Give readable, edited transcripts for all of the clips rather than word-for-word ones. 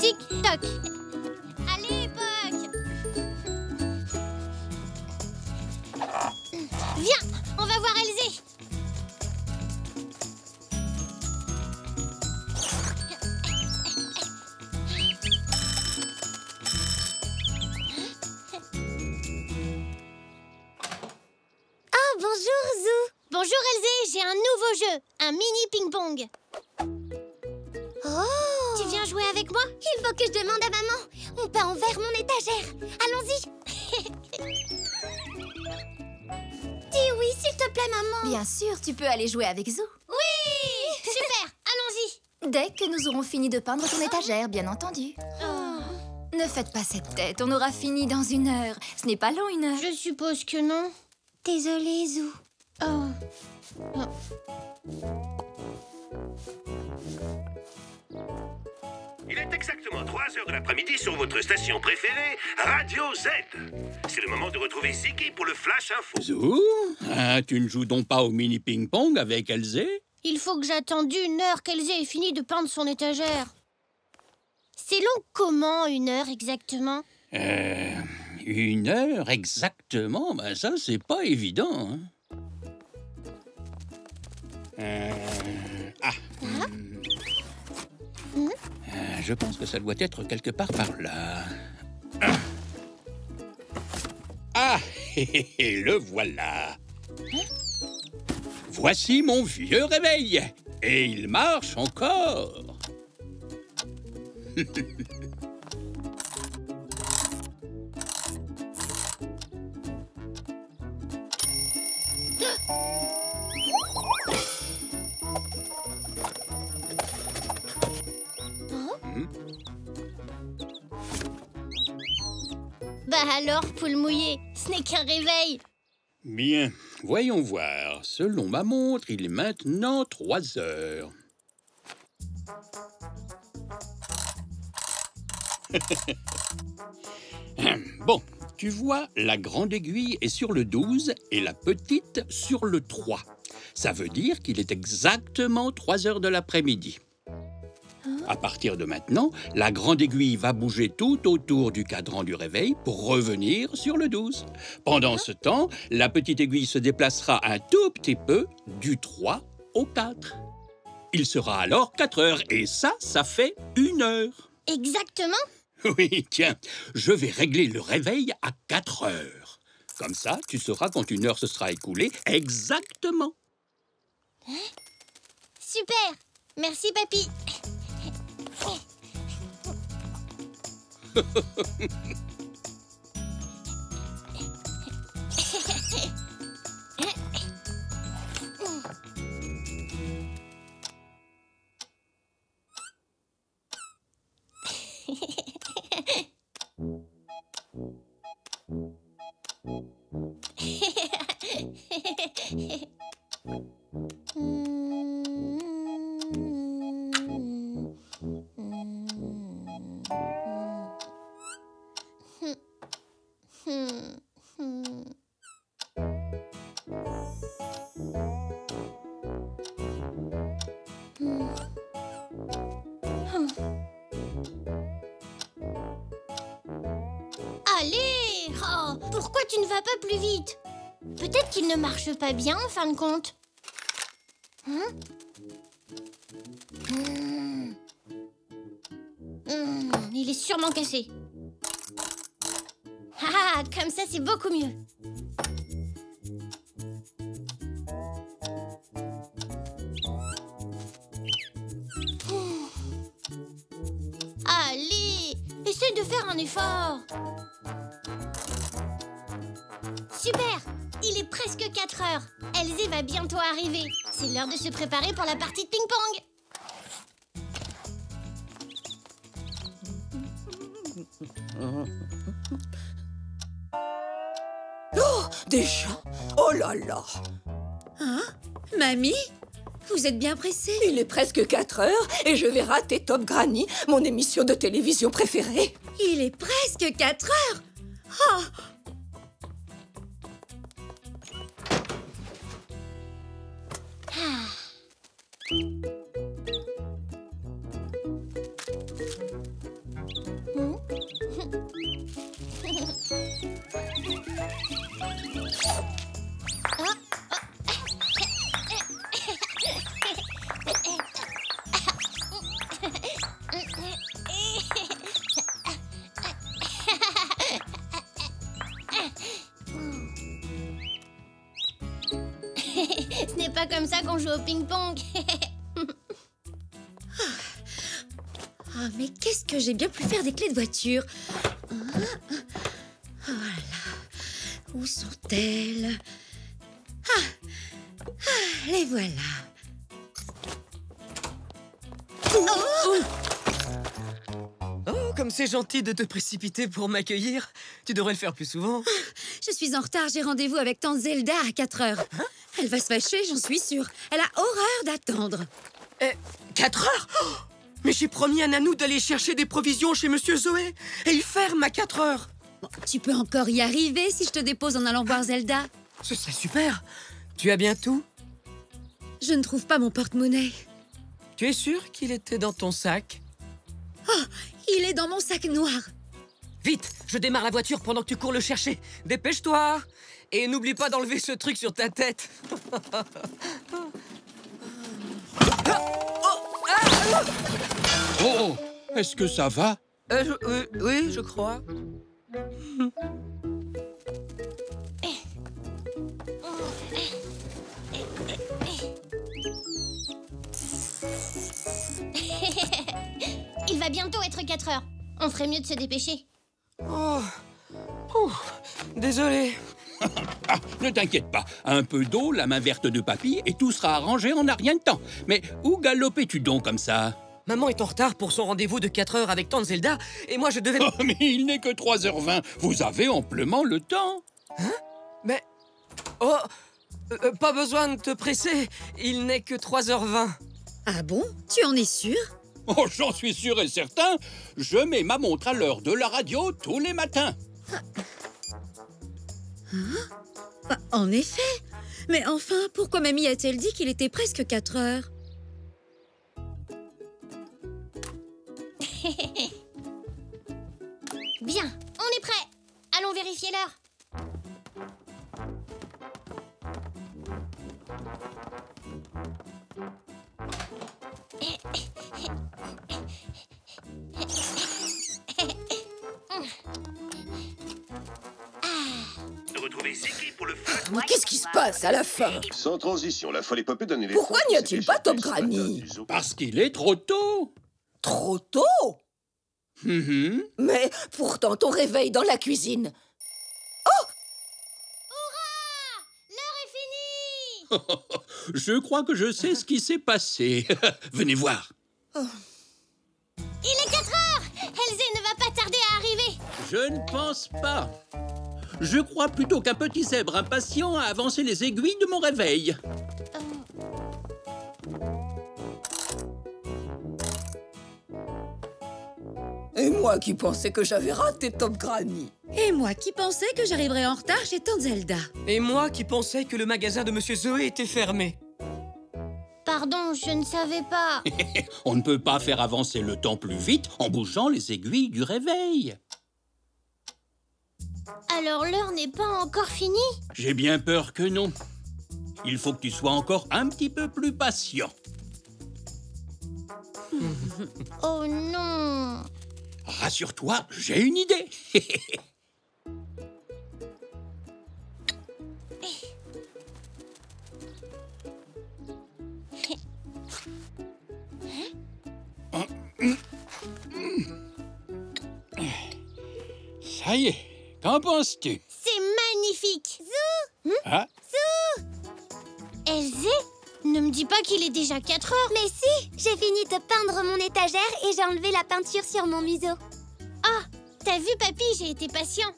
Tic-toc. Allez, Puck. Viens, on va voir Elzé. Oh, bonjour, Zou. Bonjour Elzé, j'ai un nouveau jeu, un mini ping-pong. Oh! Tu viens jouer avec moi? Il faut que je demande à maman. On peut envers mon étagère. Allons-y. Dis oui, s'il te plaît, maman. Bien sûr, tu peux aller jouer avec Zou. Oui! Super, allons-y. Dès que nous aurons fini de peindre ton étagère, bien entendu. Ne faites pas cette tête, on aura fini dans 1 heure. Ce n'est pas long, 1 heure. Je suppose que non. Désolée, Zou. Oh. Il est exactement 3 heures de l'après-midi sur votre station préférée, Radio Z. C'est le moment de retrouver Ziggy pour le Flash Info. Zou, tu ne joues donc pas au mini ping-pong avec Elzé? Il faut que j'attende 1 heure qu'Elzé ait fini de peindre son étagère. C'est long comment, 1 heure exactement? 1 heure exactement? Ben ça, c'est pas évident. Hein. Je pense que ça doit être quelque part par là. Le voilà. Voici mon vieux réveil. Et il marche encore. Bah alors, poule mouillée, ce n'est qu'un réveil. Bien, voyons voir. Selon ma montre, il est maintenant 3 heures. Bon, tu vois, la grande aiguille est sur le 12 et la petite sur le 3. Ça veut dire qu'il est exactement 3 heures de l'après-midi. À partir de maintenant, la grande aiguille va bouger tout autour du cadran du réveil pour revenir sur le 12. Pendant ce temps, la petite aiguille se déplacera un tout petit peu du 3 au 4. Il sera alors 4 heures et ça fait 1 heure. Exactement? Oui, tiens, je vais régler le réveil à 4 heures. Comme ça, tu sauras quand 1 heure se sera écoulée exactement. Super! Merci, papy. Allez! Oh, pourquoi tu ne vas pas plus vite? Peut-être qu'il ne marche pas bien en fin de compte. Il est sûrement cassé. Ah, comme ça c'est beaucoup mieux. Allez, essaie de faire un effort. Super! Il est presque 4 heures. Elzé va bientôt arriver. C'est l'heure de se préparer pour la partie de ping-pong. Oh, déjà? Oh là là! Hein? Mamie? Vous êtes bien pressée? Il est presque 4 heures et je vais rater Top Granny, mon émission de télévision préférée. Il est presque 4 heures! Oh! pas comme ça qu'on joue au ping-pong. Oh, mais qu'est-ce que j'ai bien pu faire des clés de voiture? Voilà. Où sont-elles? Les voilà. Oh, comme c'est gentil de te précipiter pour m'accueillir. Tu devrais le faire plus souvent. Je suis en retard, j'ai rendez-vous avec tante Zelda à 4 heures. Elle va se fâcher, j'en suis sûre. Elle a horreur d'attendre. 4 heures? Oh, mais j'ai promis à Nanou d'aller chercher des provisions chez Monsieur Zoé. Et il ferme à 4 heures. Bon, tu peux encore y arriver si je te dépose en allant voir Zelda. Ce serait super. Tu as bien tout? Je ne trouve pas mon porte-monnaie. Tu es sûr qu'il était dans ton sac? Il est dans mon sac noir. Vite, je démarre la voiture pendant que tu cours le chercher. Dépêche-toi. Et n'oublie pas d'enlever ce truc sur ta tête. Oh, est-ce que ça va? Oui, je crois. Il va bientôt être 4 heures. On ferait mieux de se dépêcher. Oh. Désolé. Ah, ne t'inquiète pas. Un peu d'eau, la main verte de papy, et tout sera arrangé en un rien de temps. Mais où galopais-tu donc comme ça? Maman est en retard pour son rendez-vous de 4 heures avec tante Zelda, et moi je devais... Oh, mais il n'est que 3h20. Vous avez amplement le temps. Hein? Mais... Oh, pas besoin de te presser. Il n'est que 3h20. Ah bon? Tu en es sûr? Oh, j'en suis sûr et certain. Je mets ma montre à l'heure de la radio tous les matins. Bah, en effet. Mais enfin, pourquoi mamie a-t-elle dit qu'il était presque 4 heures? Bien, on est prêt. Allons vérifier l'heure. Retrouvez Ziggy pour le flash. Mais qu'est-ce qui se passe à la fin? Sans transition, la folle épopée d'un éléphant. Pourquoi n'y a-t-il pas Top Granny? Parce qu'il est trop tôt. Trop tôt? Mhm. Mais pourtant, ton réveil dans la cuisine. L'heure est finie. Je crois que je sais ce qui s'est passé. Venez voir. Il est 4 heures. Elzé ne va pas tarder à arriver. Je ne pense pas. Je crois plutôt qu'un petit zèbre impatient a avancé les aiguilles de mon réveil. Et moi qui pensais que j'avais raté Top Granny. Et moi qui pensais que j'arriverais en retard chez tante Zelda. Et moi qui pensais que le magasin de Monsieur Zoé était fermé. Pardon, je ne savais pas. On ne peut pas faire avancer le temps plus vite en bougeant les aiguilles du réveil. Alors l'heure n'est pas encore finie? J'ai bien peur que non. Il faut que tu sois encore un petit peu plus patient. Oh non. Rassure-toi, j'ai une idée. Ça y est, qu'en penses-tu? C'est magnifique. Zou. Ah, Elzé, ne me dis pas qu'il est déjà 4 heures. Mais si, j'ai fini de peindre mon étagère et j'ai enlevé la peinture sur mon museau. Ah, t'as vu papy, j'ai été patient.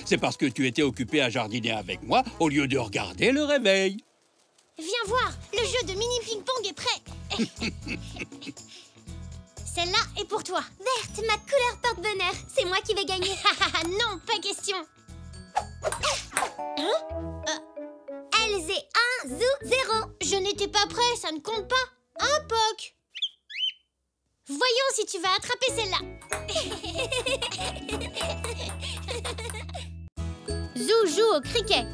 c'est parce que tu étais occupé à jardiner avec moi au lieu de regarder le réveil. Viens voir, le jeu de mini ping-pong est prêt. Celle-là est pour toi. Verte, ma couleur porte-bonheur. C'est moi qui vais gagner. Non, pas question. Elzé 1, Zou 0. Je n'étais pas prêt, ça ne compte pas. Un poc. Voyons si tu vas attraper celle-là. Zou joue au cricket.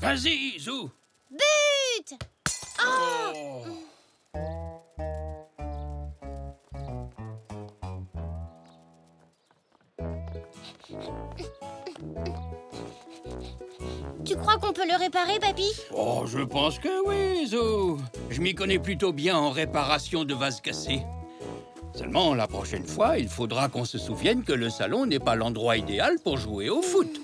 Vas-y, Zou. But. Oh. Tu crois qu'on peut le réparer, papy? Oh, je pense que oui, Zo. Je m'y connais plutôt bien en réparation de vases cassés. Seulement, la prochaine fois, il faudra qu'on se souvienne que le salon n'est pas l'endroit idéal pour jouer au foot.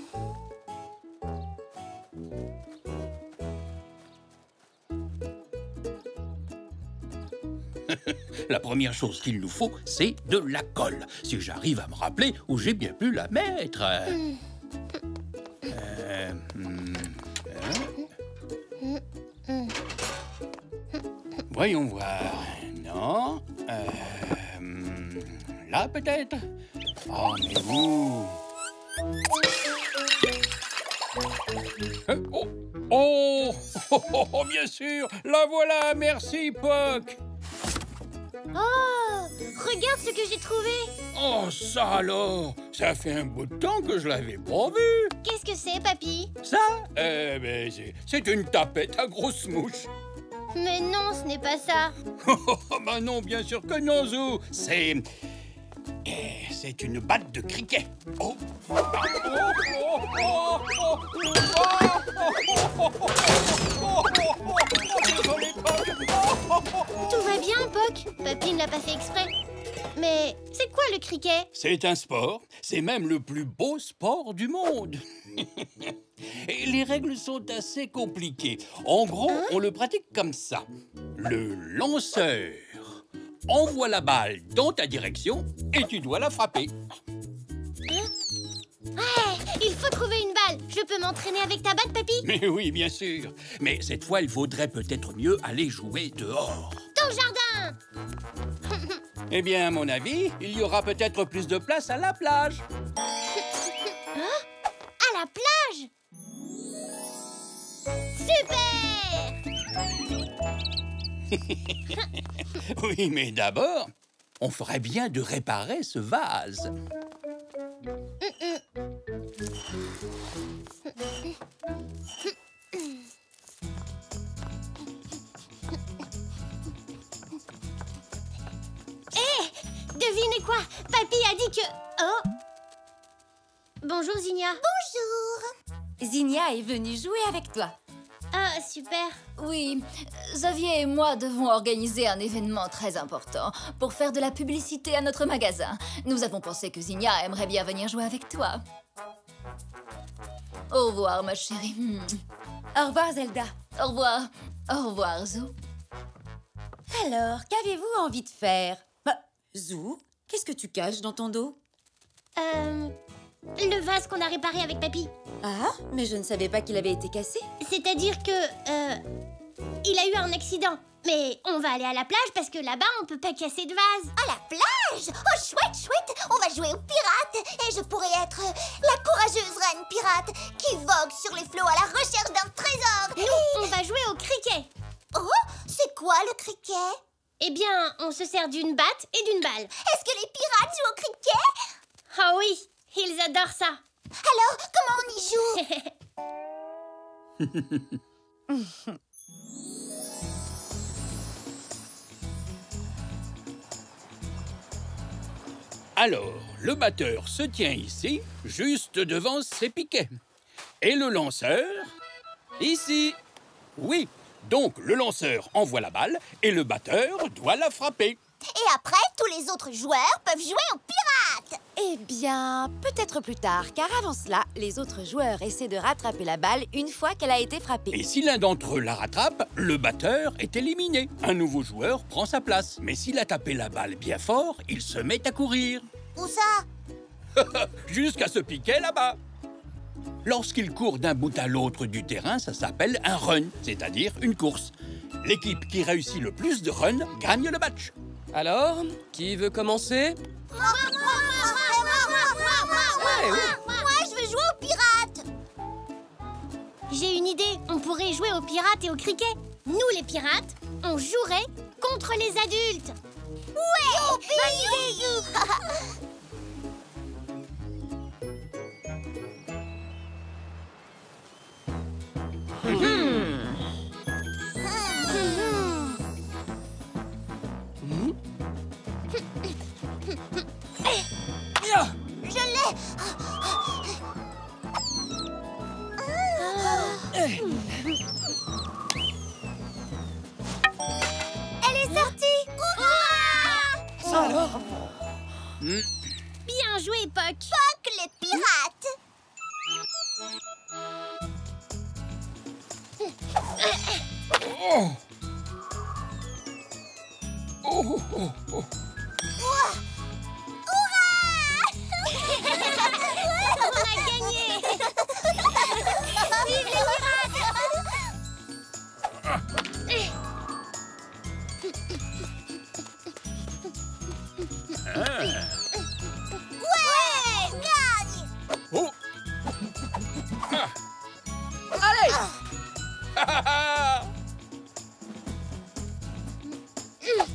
La première chose qu'il nous faut, c'est de la colle. Si j'arrive à me rappeler où j'ai bien pu la mettre. Voyons voir. Non. Là, peut-être. Oh, mais où? Oh, bien sûr. La voilà. Merci, Puck. Oh, regarde ce que j'ai trouvé. Oh, ça alors. Ça fait un bout de temps que je l'avais pas vu. Qu'est-ce que c'est, papy? Ça, c'est une tapette à grosse mouche. Mais non, ce n'est pas ça. Bah non, bien sûr que non, Zo. C'est une batte de cricket. Oh. Tout va bien, Puck. Papy ne l'a pas fait exprès. Mais c'est quoi le cricket? C'est un sport. C'est même le plus beau sport du monde. Et les règles sont assez compliquées. En gros, on le pratique comme ça. Le lanceur envoie la balle dans ta direction et tu dois la frapper. Ouais, il faut trouver une balle. Je peux m'entraîner avec ta batte, papy? Mais oui, bien sûr. Mais cette fois, il vaudrait peut-être mieux aller jouer dehors. Dans le jardin. Eh bien, à mon avis, il y aura peut-être plus de place à la plage. À la plage? Super! Oui, mais d'abord, on ferait bien de réparer ce vase. Devinez quoi? Papy a dit que... Oh! Bonjour, Zinnia. Bonjour. Zinnia est venue jouer avec toi. Ah, super. Oui, Xavier et moi devons organiser un événement très important pour faire de la publicité à notre magasin. Nous avons pensé que Zinnia aimerait bien venir jouer avec toi. Au revoir, ma chérie. Au revoir, Zelda. Au revoir. Au revoir, Zou. Alors, qu'avez-vous envie de faire? Zou, qu'est-ce que tu caches dans ton dos? Le vase qu'on a réparé avec papy. Ah, mais je ne savais pas qu'il avait été cassé. C'est-à-dire que... il a eu un accident. Mais on va aller à la plage parce que là-bas, on peut pas casser de vase. À la plage? Oh, chouette, chouette. On va jouer aux pirates. Et je pourrais être la courageuse reine pirate qui vogue sur les flots à la recherche d'un trésor. Nous, on va jouer au cricket. Oh, c'est quoi le cricket? Eh bien, on se sert d'une batte et d'une balle. Est-ce que les pirates jouent au cricket? Ah oui, ils adorent ça. Alors, comment on y joue? Alors, le batteur se tient ici, juste devant ses piquets. Et le lanceur, ici. Oui, donc le lanceur envoie la balle et le batteur doit la frapper. Et après, tous les autres joueurs peuvent jouer aux pirates. Eh bien, peut-être plus tard, car avant cela, les autres joueurs essaient de rattraper la balle une fois qu'elle a été frappée. Et si l'un d'entre eux la rattrape, le batteur est éliminé. Un nouveau joueur prend sa place. Mais s'il a tapé la balle bien fort, il se met à courir. Où ça? Jusqu'à ce piquet là-bas. Lorsqu'il court d'un bout à l'autre du terrain, ça s'appelle un run, c'est-à-dire une course. L'équipe qui réussit le plus de runs gagne le match. Alors, qui veut commencer? Moi, je veux jouer aux pirates. J'ai une idée, on pourrait jouer aux pirates et au cricket. Nous, les pirates, on jouerait contre les adultes. Ouais, bonne idée. Je l'ai. Bien joué, Puck. Puck le pirate. On a gagné. Vive les pirates. Ouais, gagne. Oh. Allez! Je l'ai.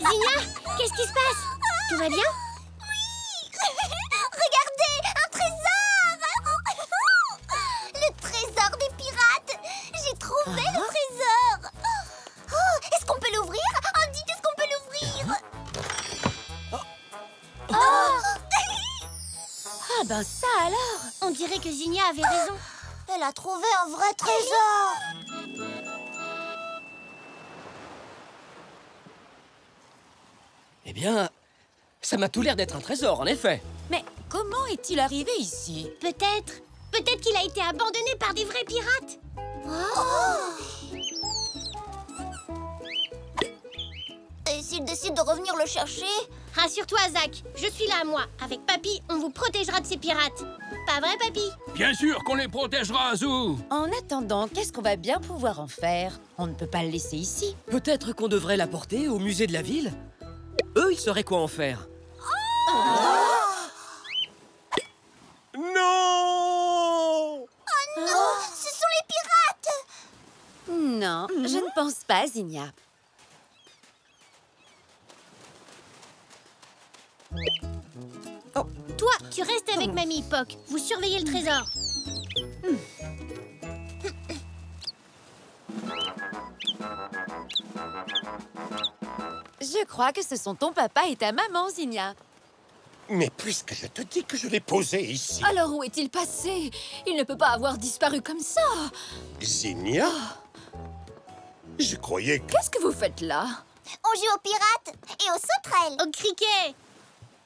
Zinnia, qu'est-ce qui se passe? Tout va bien? Regardez, un trésor. Le trésor des pirates. J'ai trouvé le trésor. Oh, est-ce qu'on peut l'ouvrir? Oh, dites, est-ce qu'on peut l'ouvrir? Ah ben ça alors! On dirait que Zinnia avait raison. Elle a trouvé un vrai trésor. Eh bien, ça m'a tout l'air d'être un trésor, en effet. Mais comment est-il arrivé ici? Peut-être qu'il a été abandonné par des vrais pirates. Et s'il décide de revenir le chercher? Rassure-toi, Zach. Je suis là, moi. Avec Papy, on vous protégera de ces pirates. Pas vrai, Papy? Bien sûr qu'on les protégera, Zou. En attendant, qu'est-ce qu'on va bien pouvoir en faire? On ne peut pas le laisser ici. Peut-être qu'on devrait l'apporter au musée de la ville? Eux, ils sauraient quoi en faire. Non! Non, ce sont les pirates. Non, je ne pense pas, Zinnia. Toi, tu restes avec Mamie, Puck. Vous surveillez le trésor. Je crois que ce sont ton papa et ta maman, Zinnia. Mais puisque je te dis que je l'ai posé ici... Alors où est-il passé? Il ne peut pas avoir disparu comme ça. Zinnia? Je croyais que... Qu'est-ce que vous faites là? On joue aux pirates et aux sauterelles. Au cricket.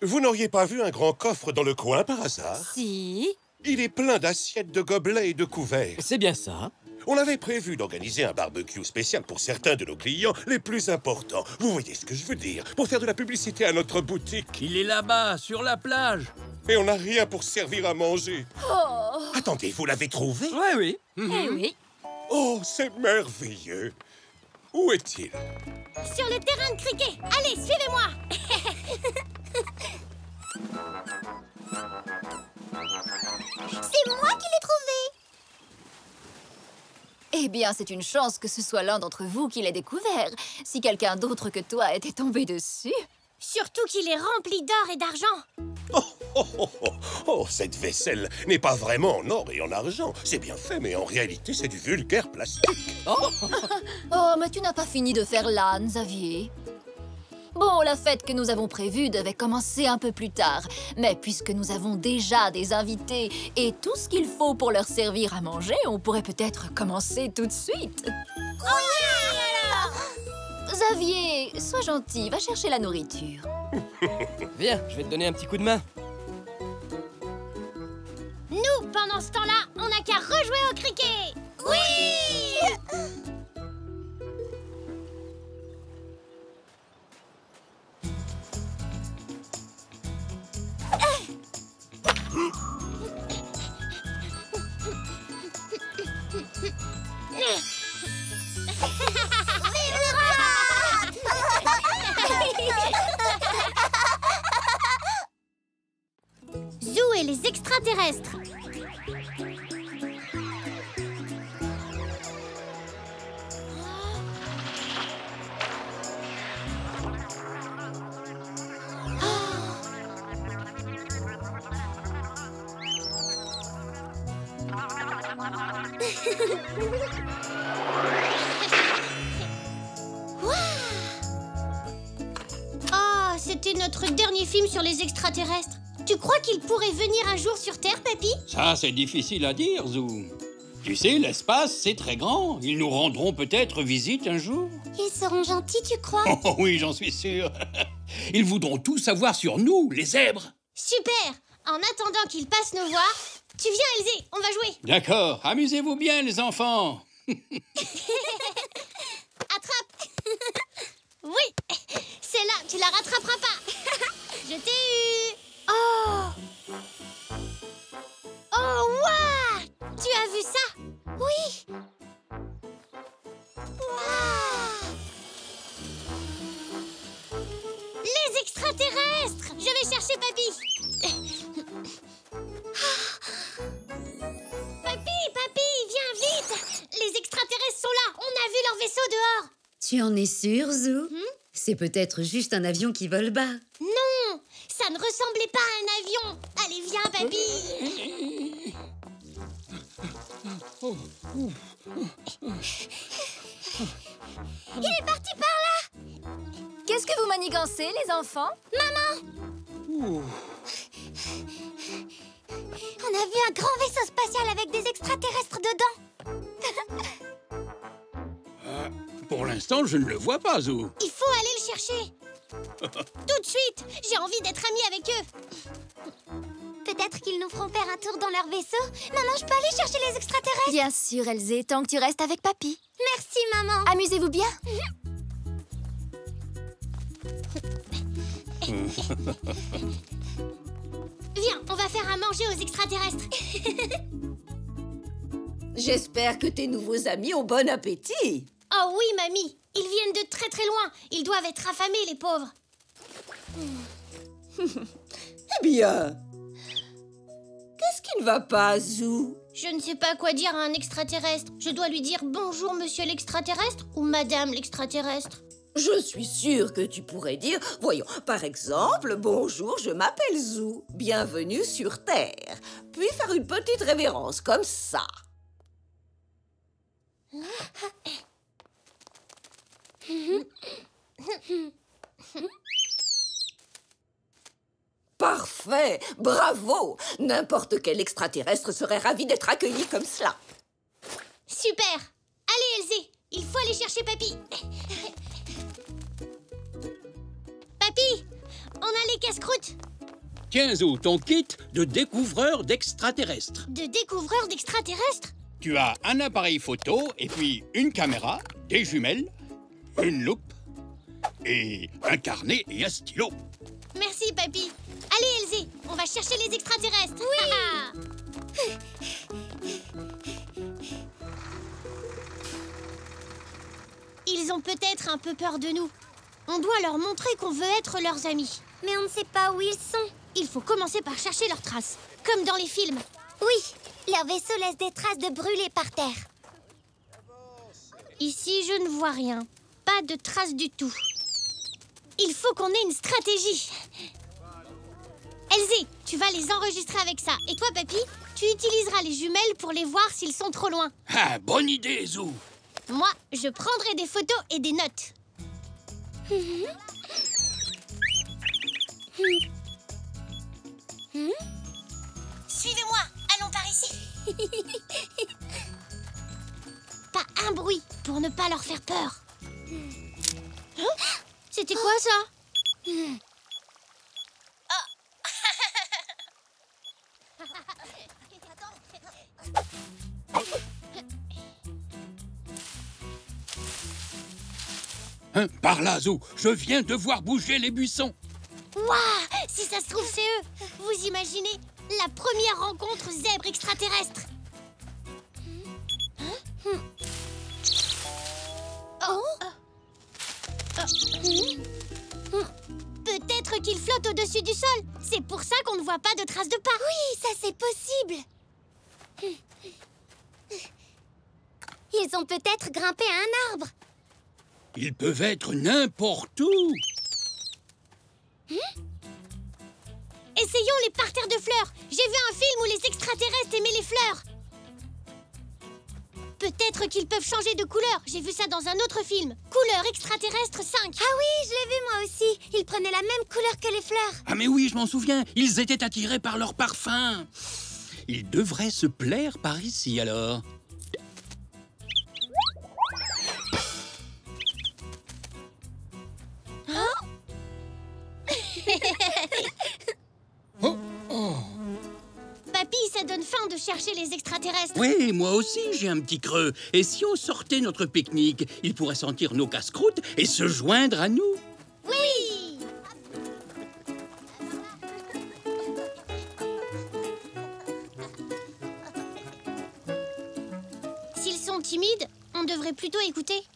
Vous n'auriez pas vu un grand coffre dans le coin par hasard? Si. Il est plein d'assiettes, de gobelets et de couverts. C'est bien ça. On avait prévu d'organiser un barbecue spécial pour certains de nos clients les plus importants. Vous voyez ce que je veux dire? Pour faire de la publicité à notre boutique. Il est là-bas, sur la plage. Et on n'a rien pour servir à manger. Oh. Attendez, vous l'avez trouvé? Ouais, oui. Eh oui. Oh, c'est merveilleux. Où est-il? Sur le terrain de cricket. Allez, suivez-moi. C'est moi qui l'ai trouvé. Eh bien, c'est une chance que ce soit l'un d'entre vous qui l'ait découvert. Si quelqu'un d'autre que toi était tombé dessus... Surtout qu'il est rempli d'or et d'argent. Oh, cette vaisselle n'est pas vraiment en or et en argent. C'est bien fait, mais en réalité, c'est du vulgaire plastique. Oh, mais tu n'as pas fini de faire l'âne, Xavier. Bon, la fête que nous avons prévue devait commencer un peu plus tard. Mais puisque nous avons déjà des invités et tout ce qu'il faut pour leur servir à manger, on pourrait peut-être commencer tout de suite. Xavier, sois gentil, va chercher la nourriture. Viens, je vais te donner un petit coup de main. Nous, pendant ce temps-là, on n'a qu'à rejouer au cricket. Oui. Zou et les extraterrestres. c'était notre dernier film sur les extraterrestres. Tu crois qu'ils pourraient venir un jour sur Terre, papy? Ça, c'est difficile à dire, Zou. Tu sais, l'espace, c'est très grand. Ils nous rendront peut-être visite un jour. Ils seront gentils, tu crois? Oh oui, j'en suis sûr. Ils voudront tout savoir sur nous, les zèbres. Super! En attendant qu'ils passent nous voir, tu viens, Elzé, on va jouer. D'accord, amusez-vous bien, les enfants. Attrape! Oui! C'est là, tu la rattraperas pas. Je t'ai eu. Oh! Oh, waouh! Tu as vu ça? Oui. Waouh! Les extraterrestres! Je vais chercher papy. Papy, viens vite! Les extraterrestres sont là. On a vu leur vaisseau dehors. Tu en es sûre, Zou? C'est peut-être juste un avion qui vole bas. Non, ça ne ressemblait pas à un avion. Allez, viens, papy. Il est parti par là! Qu'est-ce que vous manigancez, les enfants? On a vu un grand vaisseau spatial avec des extraterrestres dedans. Pour l'instant, je ne le vois pas, Zou. Il faut aller le chercher. Tout de suite. J'ai envie d'être amie avec eux. Peut-être qu'ils nous feront faire un tour dans leur vaisseau. Maman, je peux aller chercher les extraterrestres? Bien sûr, Elzé, tant que tu restes avec papy. Merci, maman. Amusez-vous bien. Viens, on va faire à manger aux extraterrestres. J'espère que tes nouveaux amis ont bon appétit. Oh oui, mamie. Ils viennent de très très loin. Ils doivent être affamés, les pauvres. Eh bien, qu'est-ce qui ne va pas, Zou? Je ne sais pas quoi dire à un extraterrestre. Je dois lui dire bonjour, monsieur l'extraterrestre ou madame l'extraterrestre. Je suis sûre que tu pourrais dire, voyons, par exemple, bonjour, je m'appelle Zou, bienvenue sur Terre. Puis faire une petite révérence comme ça. Parfait, bravo. N'importe quel extraterrestre serait ravi d'être accueilli comme cela. Super. Allez, Elzé, il faut aller chercher papy. Papy, on a les casse-croûtes. Tiens, Zou, ton kit de découvreur d'extraterrestres. De découvreurs d'extraterrestres? Tu as un appareil photo et puis une caméra, des jumelles, une loupe et un carnet et un stylo. Merci, papy. Allez, Elzé, on va chercher les extraterrestres. Oui. Ils ont peut-être un peu peur de nous. On doit leur montrer qu'on veut être leurs amis. Mais on ne sait pas où ils sont. Il faut commencer par chercher leurs traces, comme dans les films. Oui, leur vaisseau laisse des traces de brûlés par terre. Ici, je ne vois rien. Pas de traces du tout. Il faut qu'on ait une stratégie. Elzé, tu vas les enregistrer avec ça. Et toi, papy, tu utiliseras les jumelles pour les voir s'ils sont trop loin. Ah, bonne idée, Zou. Moi, je prendrai des photos et des notes. Suivez-moi, allons par ici. Pas un bruit pour ne pas leur faire peur. Hein? C'était quoi ça? Hein, par là, Zou, je viens de voir bouger les buissons. Waouh! Si ça se trouve, c'est eux. Vous imaginez la première rencontre zèbre extraterrestre? Peut-être qu'ils flottent au-dessus du sol. C'est pour ça qu'on ne voit pas de traces de pas. Oui, ça c'est possible. Ils ont peut-être grimpé à un arbre. Ils peuvent être n'importe où. Essayons les parterres de fleurs. J'ai vu un film où les extraterrestres aimaient les fleurs. Peut-être qu'ils peuvent changer de couleur. J'ai vu ça dans un autre film. Couleur extraterrestre 5. Ah oui, je l'ai vu moi aussi. Ils prenaient la même couleur que les fleurs. Ah mais oui, je m'en souviens. Ils étaient attirés par leur parfum. Ils devraient se plaire par ici alors. Papy, ça donne faim de chercher les extraterrestres. Oui, moi aussi, j'ai un petit creux. Et si on sortait notre pique-nique, ils pourraient sentir nos casse-croûtes et se joindre à nous. Oui. S'ils sont timides, on devrait plutôt écouter.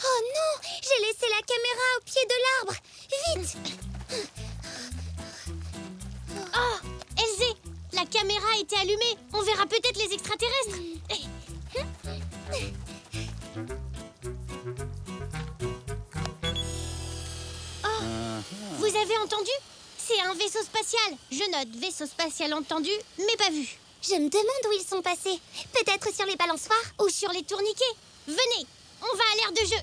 Oh non, j'ai laissé la caméra au pied de l'arbre. Vite. Oh, Elzé, la caméra a été allumée. On verra peut-être les extraterrestres. Oh, vous avez entendu? C'est un vaisseau spatial. Je note vaisseau spatial entendu, mais pas vu. Je me demande où ils sont passés. Peut-être sur les balançoires. Ou sur les tourniquets. Venez, on va à l'aire de jeu.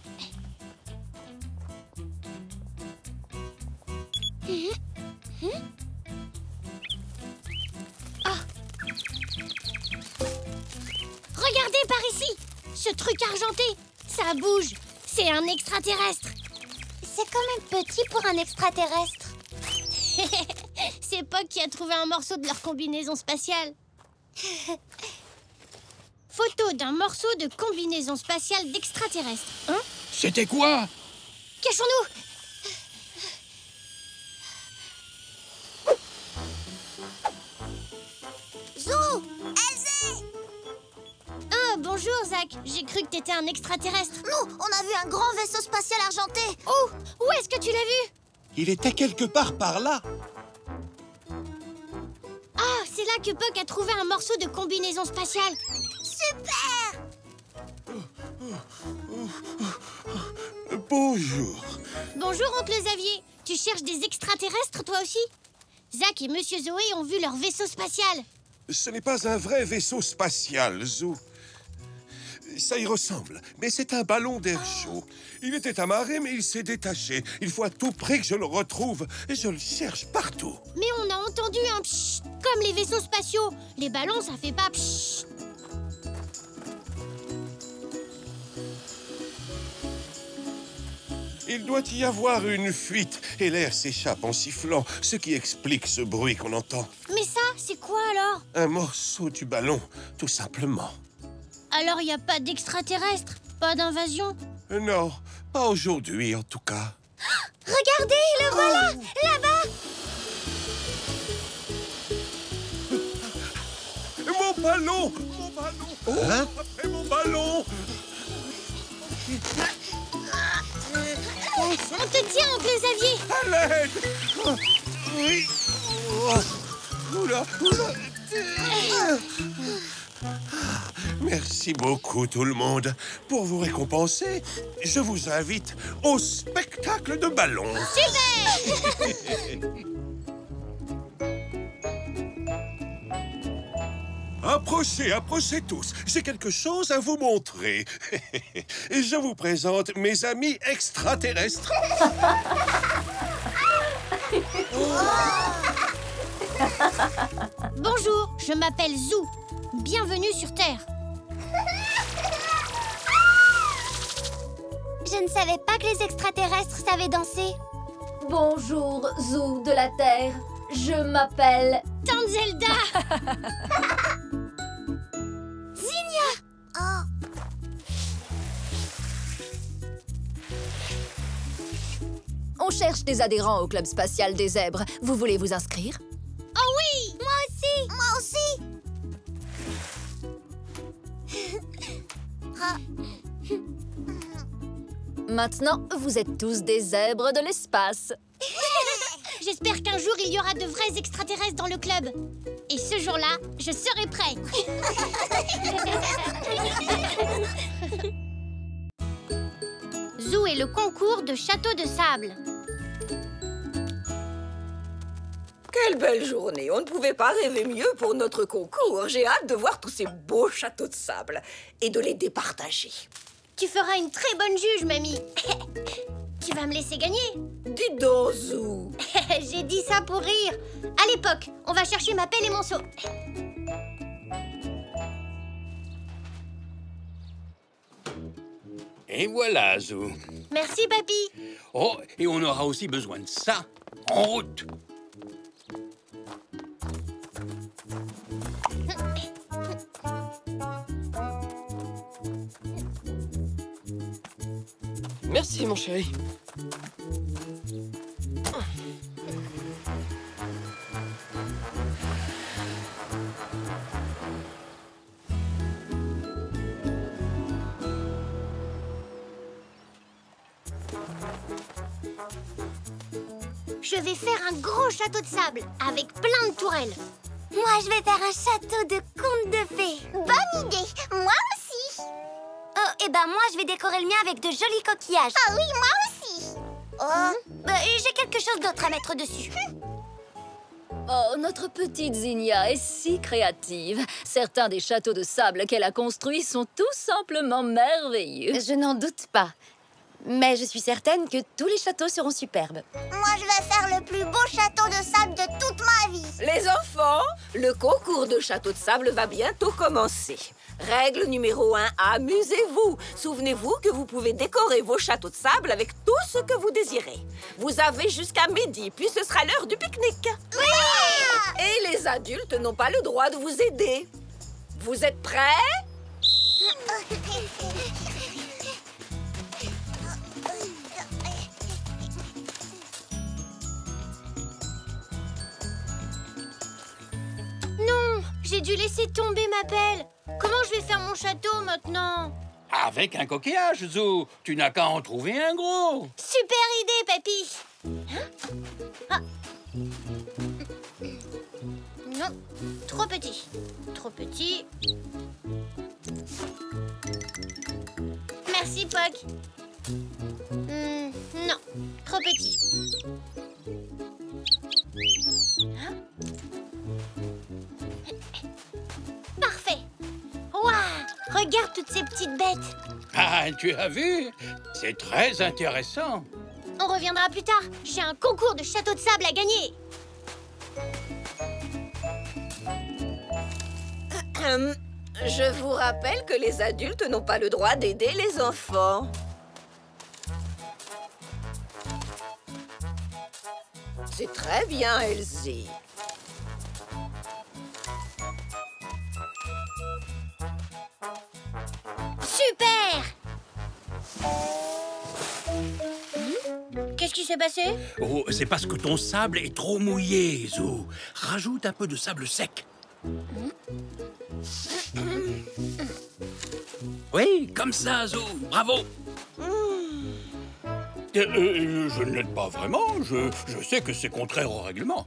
Regardez par ici. Ce truc argenté, ça bouge. C'est un extraterrestre. C'est quand même petit pour un extraterrestre. C'est Puck qui a trouvé un morceau de leur combinaison spatiale. Photo d'un morceau de combinaison spatiale d'extraterrestre. Hein? C'était quoi? Cachons-nous! Zou! Elzé! Ah, bonjour, Zach. J'ai cru que t'étais un extraterrestre. Nous, on a vu un grand vaisseau spatial argenté. Oh, où est-ce que tu l'as vu? Il était quelque part par là. Ah, c'est là que Puck a trouvé un morceau de combinaison spatiale. Super! Bonjour. Bonjour, oncle Xavier. Tu cherches des extraterrestres, toi aussi? Zach et Monsieur Zoé ont vu leur vaisseau spatial. Ce n'est pas un vrai vaisseau spatial, Zou. Ça y ressemble, mais c'est un ballon d'air chaud. Il était amarré, mais il s'est détaché. Il faut à tout prix que je le retrouve. Et je le cherche partout. Mais on a entendu un pshht, comme les vaisseaux spatiaux. Les ballons, ça fait pas pshht. Il doit y avoir une fuite et l'air s'échappe en sifflant, ce qui explique ce bruit qu'on entend. Mais ça, c'est quoi alors? Un morceau du ballon, tout simplement. Alors, il n'y a pas d'extraterrestres? Pas d'invasion? Non, pas aujourd'hui en tout cas. Regardez, le voilà! Là-bas! Mon ballon! Mon ballon! Hein? Après mon ballon! On te tient, oncle Xavier! À l'aide! Oui! Oula! Oula! Merci beaucoup tout le monde. Pour vous récompenser, je vous invite au spectacle de ballons. Approchez, approchez tous. J'ai quelque chose à vous montrer. Je vous présente mes amis extraterrestres. Bonjour, je m'appelle Zou. Bienvenue sur Terre. Je ne savais pas que les extraterrestres savaient danser. Bonjour, Zou de la Terre. Je m'appelle... Tante Zelda. Zinnia! Oh. On cherche des adhérents au club spatial des zèbres. Vous voulez vous inscrire? Oh oui! Moi aussi! Moi aussi! Maintenant, vous êtes tous des zèbres de l'espace. J'espère qu'un jour, il y aura de vrais extraterrestres dans le club. Et ce jour-là, je serai prêt. Zou et le concours de château de sable. Que Quelle belle journée! On ne pouvait pas rêver mieux pour notre concours. J'ai hâte de voir tous ces beaux châteaux de sable et de les départager. Tu feras une très bonne juge, mamie. Tu vas me laisser gagner. Dis donc, Zou. J'ai dit ça pour rire. À l'époque, on va chercher ma pelle et mon seau. Et voilà, Zou. Merci, papy. Oh, et on aura aussi besoin de ça. En route. Merci, mon chéri. Je vais faire un gros château de sable avec plein de tourelles. Moi, je vais faire un château de contes de fées. Bonne idée. Moi aussi. Oh, et ben moi, je vais décorer le mien avec de jolis coquillages. Ah oui, moi aussi. Oh, j'ai quelque chose d'autre à mettre dessus. Oh, notre petite Zinnia est si créative. Certains des châteaux de sable qu'elle a construits sont tout simplement merveilleux. Je n'en doute pas. Mais je suis certaine que tous les châteaux seront superbes. Moi, je vais faire le plus beau château de sable de toute ma vie. Les enfants, le concours de château de sable va bientôt commencer. Règle numéro 1, amusez-vous. Souvenez-vous que vous pouvez décorer vos châteaux de sable avec tout ce que vous désirez. Vous avez jusqu'à midi, puis ce sera l'heure du pique-nique. Oui! Et les adultes n'ont pas le droit de vous aider. Vous êtes prêts? Non, j'ai dû laisser tomber ma pelle. Comment je vais faire mon château maintenant? Avec un coquillage, Zou. Tu n'as qu'à en trouver un gros. Super idée, papy. Hein? Non, trop petit. Trop petit. Merci, Poc. Non, trop petit. Hein? Parfait. Waouh! Regarde toutes ces petites bêtes. Ah, tu as vu? C'est très intéressant. On reviendra plus tard. J'ai un concours de château de sable à gagner. Je vous rappelle que les adultes n'ont pas le droit d'aider les enfants. C'est très bien, Elsie. Super! Qu'est-ce qui s'est passé? Oh, c'est parce que ton sable est trop mouillé, Zou. Rajoute un peu de sable sec. Oui, comme ça, Zou. Bravo. Je ne l'aide pas vraiment. Je sais que c'est contraire au règlement.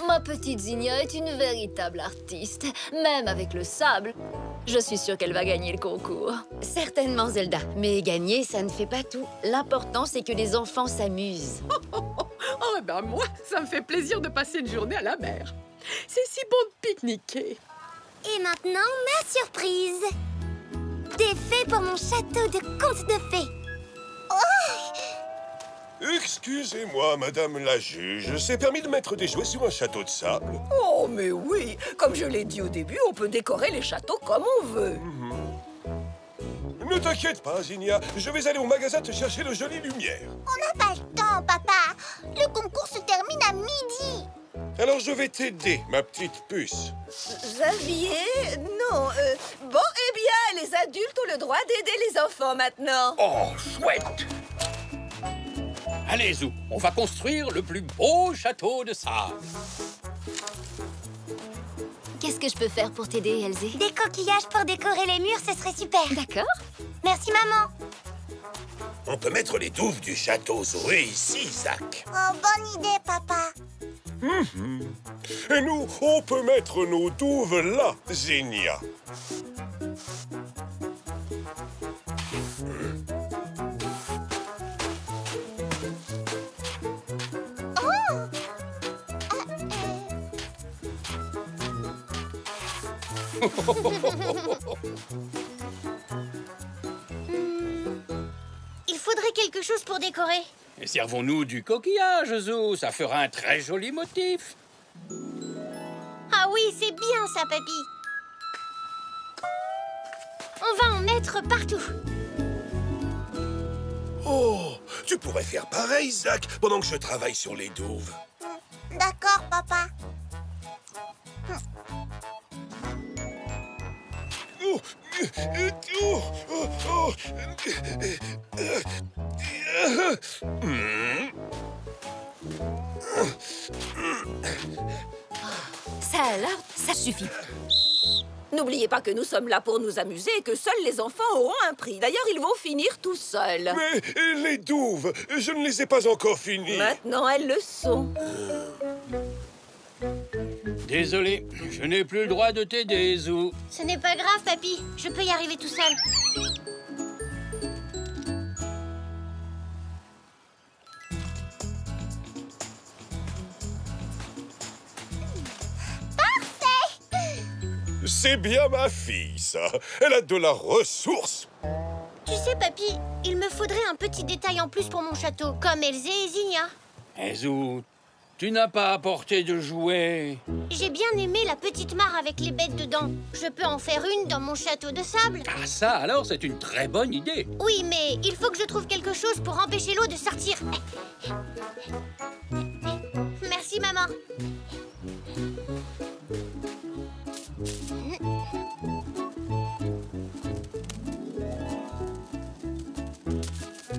Ma petite Zinnia est une véritable artiste. Même avec le sable, je suis sûre qu'elle va gagner le concours. Certainement, Zelda. Mais gagner, ça ne fait pas tout. L'important, c'est que les enfants s'amusent. Oh, ben moi, ça me fait plaisir de passer une journée à la mer. C'est si bon de pique-niquer. Et maintenant, ma surprise. Des fées pour mon château de contes de fées. Excusez-moi, madame la juge. C'est permis de mettre des jouets sur un château de sable? Oh, mais oui. Comme je l'ai dit au début, on peut décorer les châteaux comme on veut. Ne t'inquiète pas, Zinnia. Je vais aller au magasin te chercher de jolies lumières. On n'a pas le temps, papa. Le concours se termine à midi. Alors je vais t'aider, ma petite puce. Xavier? Non. Bon, eh bien, les adultes ont le droit d'aider les enfants maintenant. Oh, chouette. Allez, Zou, on va construire le plus beau château de sable. Qu'est-ce que je peux faire pour t'aider, Elsie? Des coquillages pour décorer les murs, ce serait super. D'accord. Merci, maman. On peut mettre les douves du château Zoé ici, Zach. Oh, bonne idée, papa. Et nous, on peut mettre nos douves là, Zinnia. Il faudrait quelque chose pour décorer. Et servons-nous du coquillage, Zou. Ça fera un très joli motif. Ah oui, c'est bien ça, papy. On va en mettre partout. Oh, tu pourrais faire pareil, Zach, pendant que je travaille sur les douves. D'accord, papa. Oh, oh, oh, oh. Ça alors, ça suffit. N'oubliez pas que nous sommes là pour nous amuser et que seuls les enfants auront un prix. D'ailleurs, ils vont finir tout seuls. Mais les douves, je ne les ai pas encore finies. Maintenant, elles le sont. Désolé, je n'ai plus le droit de t'aider, Zou. Ce n'est pas grave, papy. Je peux y arriver tout seul. C'est bien ma fille, ça. Elle a de la ressource. Tu sais, papy, il me faudrait un petit détail en plus pour mon château, comme Elzé et Zinnia. Eh, Zou, tu n'as pas apporté de jouets. J'ai bien aimé la petite mare avec les bêtes dedans. Je peux en faire une dans mon château de sable. Ah, ça, alors, c'est une très bonne idée. Oui, mais il faut que je trouve quelque chose pour empêcher l'eau de sortir. Merci, maman.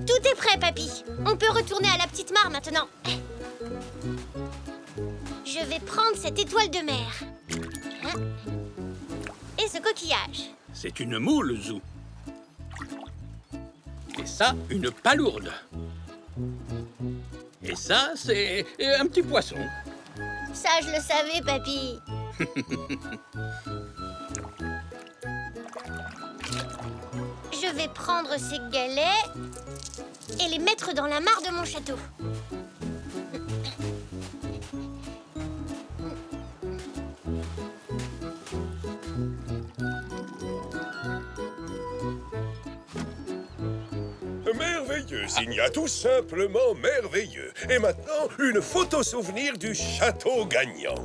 Tout est prêt, papy. On peut retourner à la petite mare maintenant. Je vais prendre cette étoile de mer. Et ce coquillage. C'est une moule, Zou. Et ça, une palourde. Et ça, c'est un petit poisson. Ça, je le savais, papy. Je vais prendre ces galets et les mettre dans la mare de mon château. Merveilleux, Zinnia, tout simplement merveilleux. Et maintenant, une photo souvenir du château gagnant.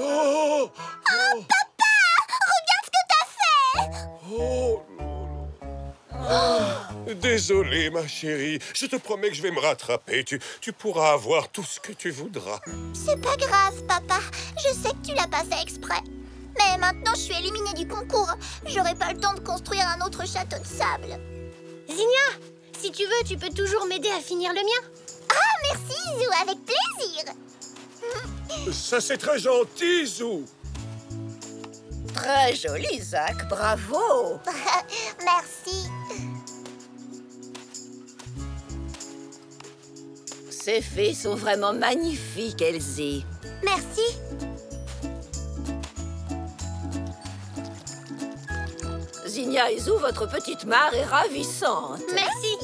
Oh, Papa! Regarde ce que t'as fait! oh, désolé, ma chérie. Je te promets que je vais me rattraper. Tu pourras avoir tout ce que tu voudras. C'est pas grave, papa. Je sais que tu l'as pas fait exprès. Mais maintenant, je suis éliminée du concours. J'aurai pas le temps de construire un autre château de sable. Zinnia, si tu veux, tu peux toujours m'aider à finir le mien. Ah, merci, Zou, avec plaisir. Ça, c'est très gentil, Zou. Très joli, Zach. Bravo. Merci. Ces fées sont vraiment magnifiques, Elzé. Merci. Zinnia et Zou, votre petite mare est ravissante. Merci.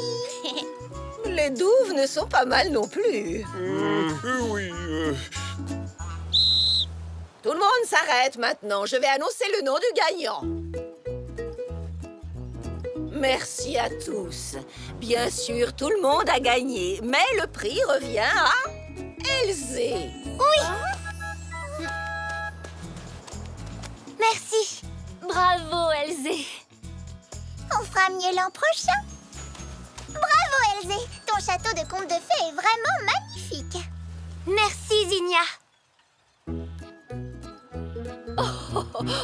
Les douves ne sont pas mal non plus. Oui. Tout le monde s'arrête maintenant. Je vais annoncer le nom du gagnant. Merci à tous. Bien sûr, tout le monde a gagné, mais le prix revient à Elzé. Oui. Merci. Bravo, Elzé. On fera mieux l'an prochain. Bravo, Elzé. Ton château de conte de fées est vraiment magnifique. Merci, Zinnia.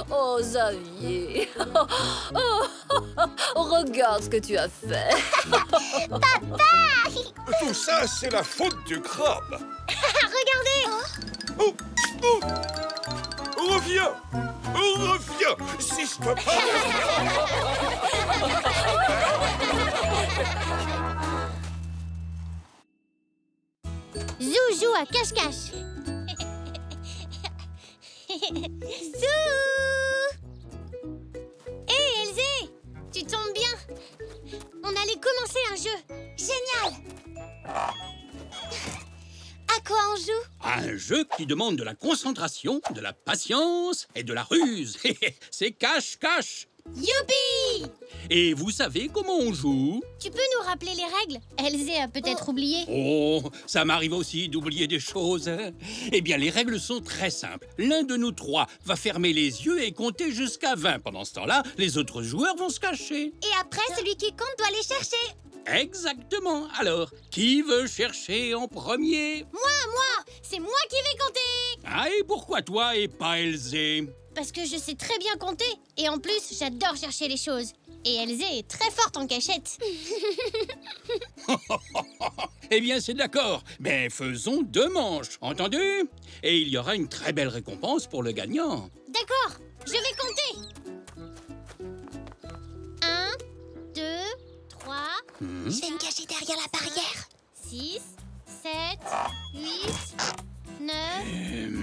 Oh, Xavier. Regarde ce que tu as fait. Tout ça, c'est la faute du crabe. Regardez. Oh, oh. Reviens. Reviens. Si je te parle. Zou joue à cache-cache. Zou! Hé, Elzé! Tu tombes bien. On allait lancer un jeu. Génial! À quoi on joue? Un jeu qui demande de la concentration, de la patience et de la ruse. C'est cache-cache. Youpi! Et vous savez comment on joue? Tu peux nous rappeler les règles? Elzé a peut-être oublié. Oh, ça m'arrive aussi d'oublier des choses. Eh bien, les règles sont très simples. L'un de nous trois va fermer les yeux et compter jusqu'à 20. Pendant ce temps-là, les autres joueurs vont se cacher. Et après, celui qui compte doit les chercher. Exactement. Alors, qui veut chercher en premier? Moi! C'est moi qui vais compter! Ah, et pourquoi toi et pas Elzé? Parce que je sais très bien compter. Et en plus, j'adore chercher les choses. Et Elzé est très forte en cachette. Eh bien, c'est d'accord. Mais faisons 2 manches, entendu? Et il y aura une très belle récompense pour le gagnant. D'accord, je vais compter. 1, 2, 3, Je vais me cacher derrière la barrière. 6, 7, 8, 9,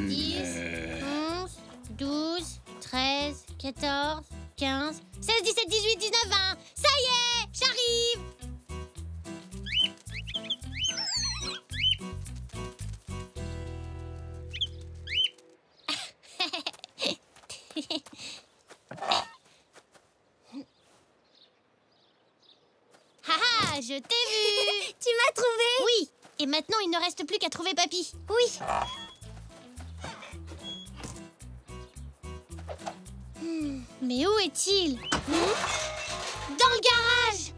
10, 11, 12, 13, 14, 15, 16, 17, 18, 19, 20. Ça y est, j'arrive. Haha, je t'ai vu. Tu m'as trouvé? Oui, et maintenant il ne reste plus qu'à trouver Papy. Oui. Mais où est-il? Dans le garage.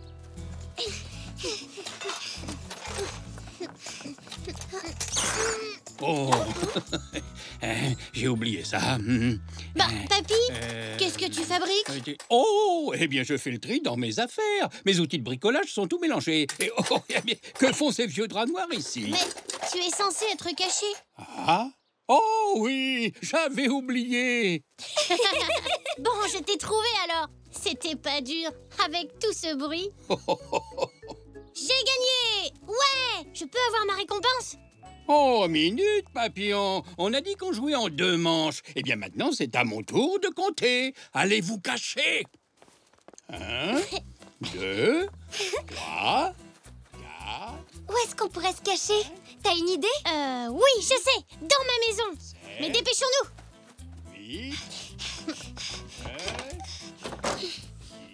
Oh, j'ai oublié ça. Bah, Papy, qu'est-ce que tu fabriques? Oh, eh bien, je fais le tri dans mes affaires. Mes outils de bricolage sont tout mélangés. Et oh, eh bien, que font ces vieux draps noirs ici? Mais tu es censé être caché. Ah? Oh oui, j'avais oublié. Bon, je t'ai trouvé alors. C'était pas dur, avec tout ce bruit. J'ai gagné! Ouais! Je peux avoir ma récompense? Oh, minute, papillon. On a dit qu'on jouait en 2 manches. Eh bien, maintenant, c'est à mon tour de compter. Allez vous cacher. 1, 2, 3, 4... Où est-ce qu'on pourrait se cacher? T'as une idée? Oui, je sais, dans ma maison. Mais dépêchons-nous. 8, 9,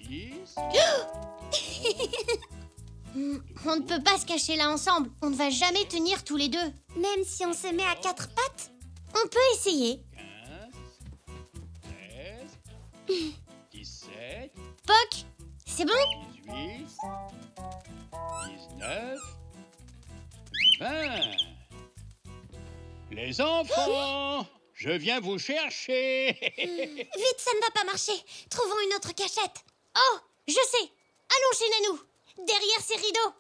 10... On ne peut pas se cacher là ensemble. On ne va jamais tenir tous les deux. Même si on se met à 4 pattes? On peut essayer. 15, 16, 17... Poc, c'est bon? 18, 19, 20. Les enfants, je viens vous chercher. Vite, ça ne va pas marcher. Trouvons une autre cachette. Oh, je sais. Allons chez Nanou. Derrière ces rideaux.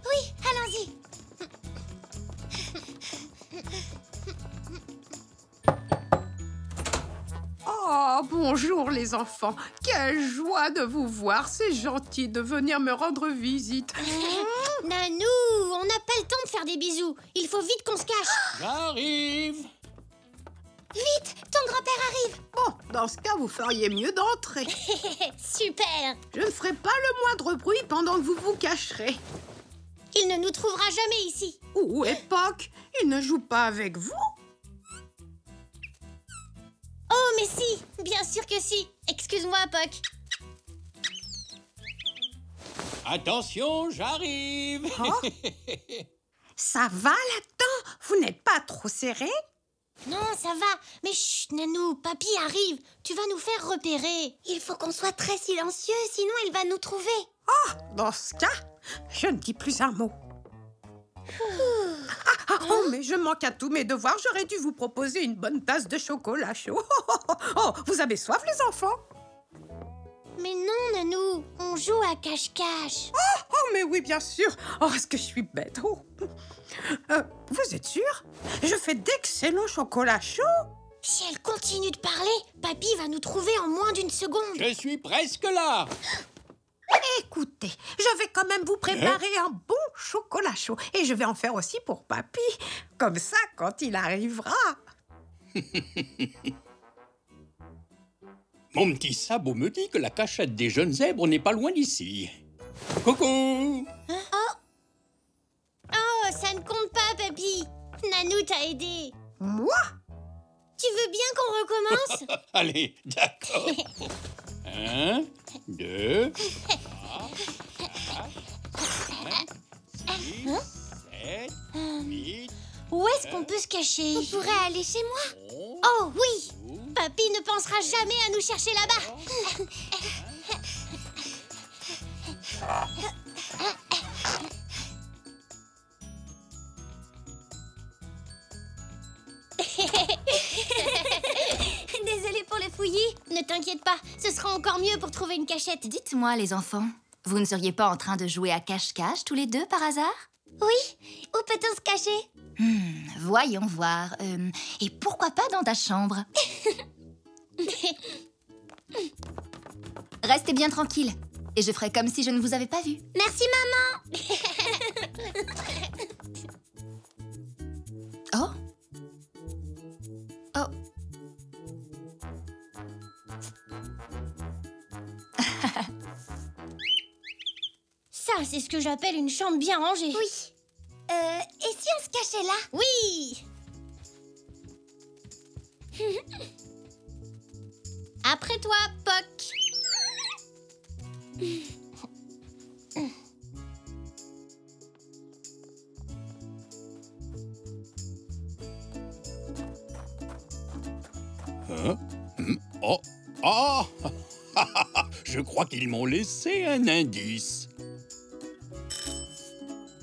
Oui, allons-y. Oh, bonjour les enfants. Quelle joie de vous voir. C'est gentil de venir me rendre visite. Nanou, on n'a pas le temps de faire des bisous. Il faut vite qu'on se cache. J'arrive. Vite, ton grand-père arrive. Bon, dans ce cas, vous feriez mieux d'entrer. Super. Je ne ferai pas le moindre bruit pendant que vous vous cacherez. Il ne nous trouvera jamais ici. Où est Poc? Il ne joue pas avec vous? Oh, mais si. Bien sûr que si. Excuse-moi, Poc. Attention, j'arrive. Oh. Ça va là-dedans? Vous n'êtes pas trop serré? Non, ça va. Mais chut, Nanou, Papy arrive. Tu vas nous faire repérer. Il faut qu'on soit très silencieux, sinon il va nous trouver. Dans ce cas, je ne dis plus un mot. Oh, mais je manque à tous mes devoirs. J'aurais dû vous proposer une bonne tasse de chocolat chaud. Oh, vous avez soif, les enfants? Mais non, Nanou. On joue à cache-cache. Oh, mais oui, bien sûr. Oh, est-ce que je suis bête? Oh. Vous êtes sûr? Je fais d'excellents chocolats chauds. Si elle continue de parler, Papy va nous trouver en moins d'1 seconde. Je suis presque là. Écoutez, je vais quand même vous préparer un bon chocolat chaud. Et je vais en faire aussi pour Papy. Comme ça, quand il arrivera. Mon petit sabot me dit que la cachette des jeunes zèbres n'est pas loin d'ici. Coucou. Oh, ça ne compte pas, Papy. Nanou t'a aidé. Moi? Tu veux bien qu'on recommence? Allez, d'accord. 1, 2, 3, 4, 5, 6, 7, 8... Où est-ce qu'on peut se cacher? On pourrait aller chez moi. Oh oui! Papy ne pensera jamais à nous chercher là-bas. Désolée pour le fouillis. Ne t'inquiète pas, ce sera encore mieux pour trouver une cachette. Dites-moi, les enfants, vous ne seriez pas en train de jouer à cache-cache tous les deux par hasard? Oui, où peut-on se cacher? Voyons voir. Et pourquoi pas dans ta chambre? Restez bien tranquille. Et je ferai comme si je ne vous avais pas vu. Merci, maman. Oh? Oh. Ça, c'est ce que j'appelle une chambre bien rangée. Oui. Et si on se cachait là? Oui. Après toi, Poc. Hein? Oh! Oh! Je crois qu'ils m'ont laissé un indice.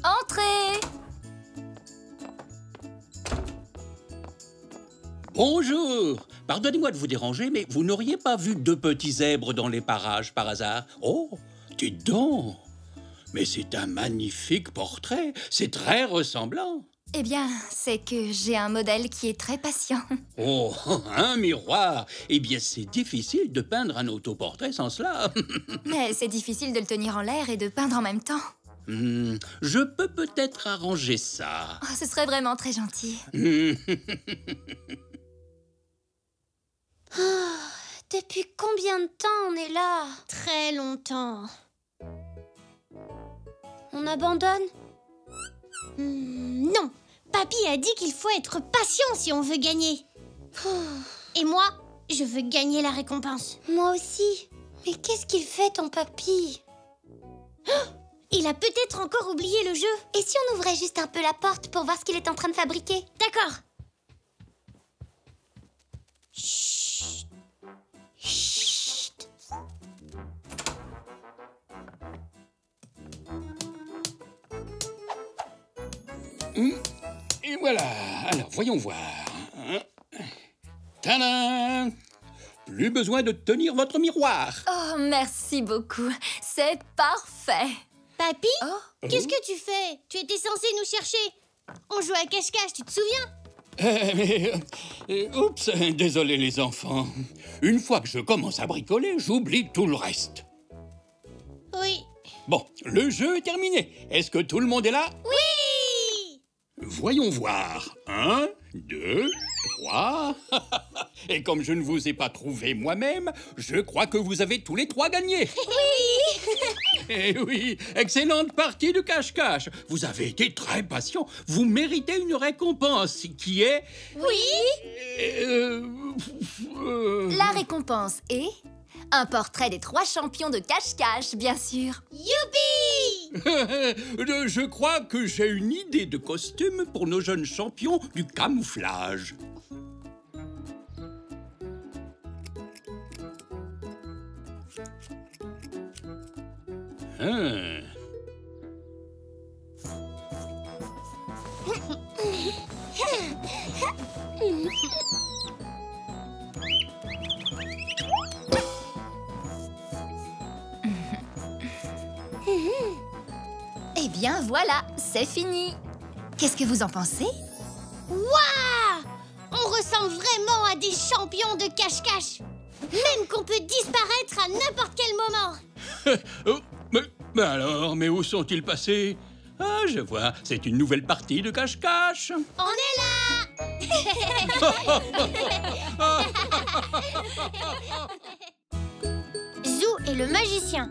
Entrez! Bonjour! Pardonnez-moi de vous déranger, mais vous n'auriez pas vu deux petits zèbres dans les parages par hasard? Oh! Dites donc! Mais c'est un magnifique portrait. C'est très ressemblant. Eh bien, c'est que j'ai un modèle qui est très patient. Oh, un miroir! Eh bien, c'est difficile de peindre un autoportrait sans cela. Mais c'est difficile de le tenir en l'air et de peindre en même temps. Je peux peut-être arranger ça. Oh, ce serait vraiment très gentil. Depuis combien de temps on est là? Très longtemps. On abandonne? Non. Papy a dit qu'il faut être patient si on veut gagner. Et moi, je veux gagner la récompense. Moi aussi. Mais qu'est-ce qu'il fait, ton papy? Il a peut-être encore oublié le jeu. Et si on ouvrait juste un peu la porte pour voir ce qu'il est en train de fabriquer? D'accord. Chut. Chut. Et voilà. Alors, voyons voir. Tadam! Plus besoin de tenir votre miroir. Oh, merci beaucoup. C'est parfait. Papy, Oh. qu'est-ce que tu fais? Tu étais censé nous chercher. On jouait à cache-cache, tu te souviens? Oups, désolé les enfants. Une fois que je commence à bricoler, j'oublie tout le reste. Oui. Bon, le jeu est terminé. Est-ce que tout le monde est là? Oui! Voyons voir. 1, 2, 3. Et comme je ne vous ai pas trouvé moi-même, je crois que vous avez tous les trois gagné. Oui! Eh oui, excellente partie de cache-cache. Vous avez été très patient. Vous méritez une récompense qui est... Oui! La récompense est un portrait des 3 champions de cache-cache, bien sûr. Youpi! Je crois que j'ai une idée de costume pour nos jeunes champions du camouflage. Eh bien, voilà, c'est fini. Qu'est-ce que vous en pensez? Waouh! On ressemble vraiment à des champions de cache-cache. Même qu'on peut disparaître à n'importe quel moment. Oh, mais alors, mais où sont-ils passés? Ah, je vois, c'est une nouvelle partie de cache-cache. On est là! Zou est le magicien.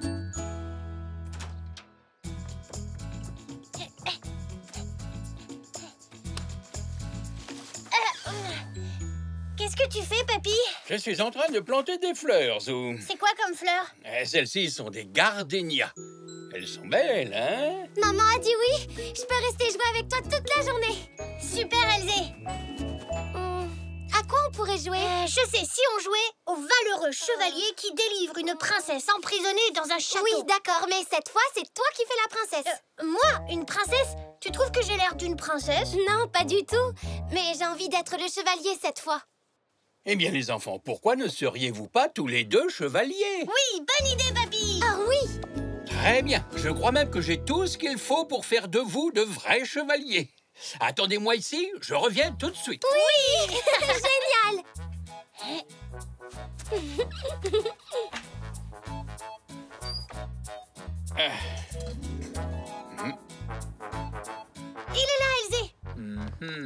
Qu'est-ce que tu fais, papy? Je suis en train de planter des fleurs, Zou. C'est quoi comme fleurs? Celles-ci sont des gardénias. Elles sont belles, hein? Maman a dit oui. Je peux rester jouer avec toi toute la journée. Super, Elzé. À quoi on pourrait jouer? Je sais, si on jouait au valeureux chevalier qui délivre une princesse emprisonnée dans un château. Oui, d'accord, mais cette fois, c'est toi qui fais la princesse. Moi, une princesse? Tu trouves que j'ai l'air d'une princesse? Non, pas du tout. Mais j'ai envie d'être le chevalier cette fois. Eh bien, les enfants, pourquoi ne seriez-vous pas tous les deux chevaliers? Oui, bonne idée, papy. Ah oui. Très bien. Je crois même que j'ai tout ce qu'il faut pour faire de vous de vrais chevaliers. Attendez-moi ici, je reviens tout de suite. Oui. Génial. Il est là, Elzé.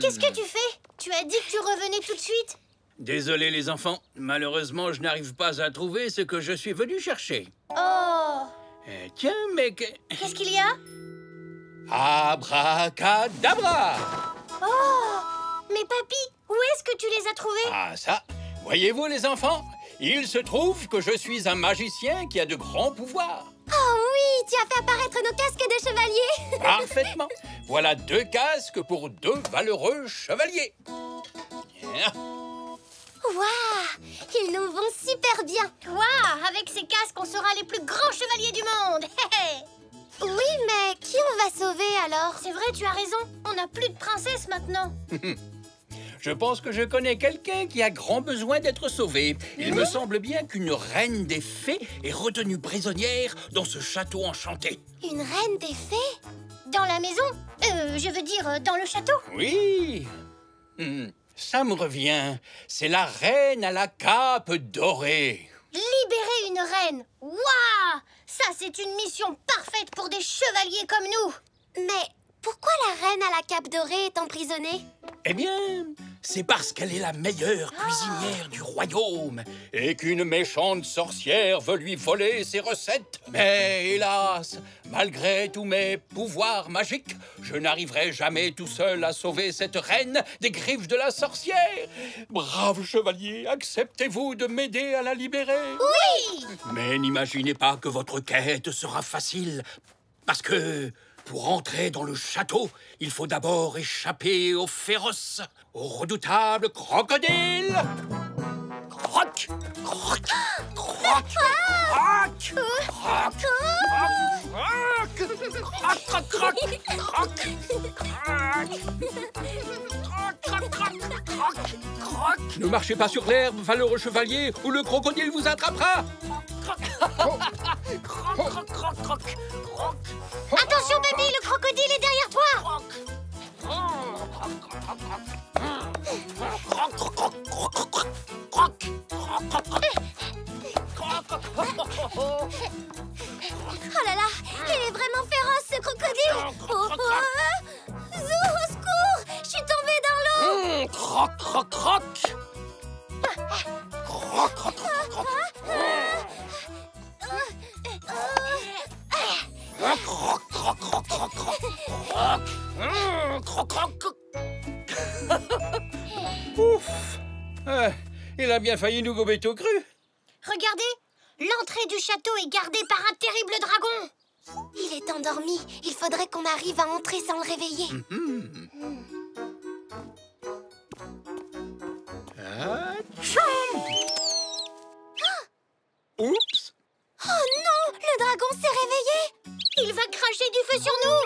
Qu'est-ce que tu fais? Tu as dit que tu revenais tout de suite. Désolé, les enfants. Malheureusement, je n'arrive pas à trouver ce que je suis venu chercher. Oh. Tiens, mais... Qu'est-ce qu'il y a? Abracadabra! Oh. Mais papy, où est-ce que tu les as trouvés? Ah, ça. Voyez-vous, les enfants? Il se trouve que je suis un magicien qui a de grands pouvoirs. Oh oui, tu as fait apparaître nos casques de chevalier. Parfaitement. Voilà 2 casques pour 2 valeureux chevaliers. Waouh, ils nous vont super bien. Waouh, avec ces casques, on sera les plus grands chevaliers du monde. Oui, mais qui on va sauver alors? C'est vrai, tu as raison. On n'a plus de princesse maintenant. Je pense que je connais quelqu'un qui a grand besoin d'être sauvé. Il me semble bien qu'une reine des fées est retenue prisonnière dans ce château enchanté. Une reine des fées? Dans la maison? Je veux dire, dans le château? Oui. Ça me revient. C'est la reine à la cape dorée. Libérer une reine. Waouh! Ça, c'est une mission parfaite pour des chevaliers comme nous. Mais pourquoi la reine à la cape dorée est emprisonnée? Eh bien, c'est parce qu'elle est la meilleure cuisinière du royaume et qu'une méchante sorcière veut lui voler ses recettes. Mais hélas, malgré tous mes pouvoirs magiques, je n'arriverai jamais tout seul à sauver cette reine des griffes de la sorcière. Brave chevalier, acceptez-vous de m'aider à la libérer? Oui! Mais n'imaginez pas que votre quête sera facile, parce que... pour entrer dans le château, il faut d'abord échapper aux féroces, aux redoutables crocodiles. Croc, croc, croc, croc, croc, croc, croc, croc, croc. Ne marchez pas sur l'herbe, valeureux chevalier, ou le crocodile vous attrapera. Attention, papy, le crocodile est derrière toi. Oh là là, il est vraiment féroce ce crocodile. Zou, au secours, je suis tombée dans l'eau. Croc, croc, croc. Croc, croc, croc, croc. Croc, croc, croc, croc, croc. Croc, croc, croc. Ouf. Il a bien failli nous gober tout cru. Regardez, l'entrée du château est gardée par un terrible dragon. Il est endormi. Il faudrait qu'on arrive à entrer sans le réveiller. Oups. Oh non, le dragon s'est réveillé. Il va cracher du feu sur nous.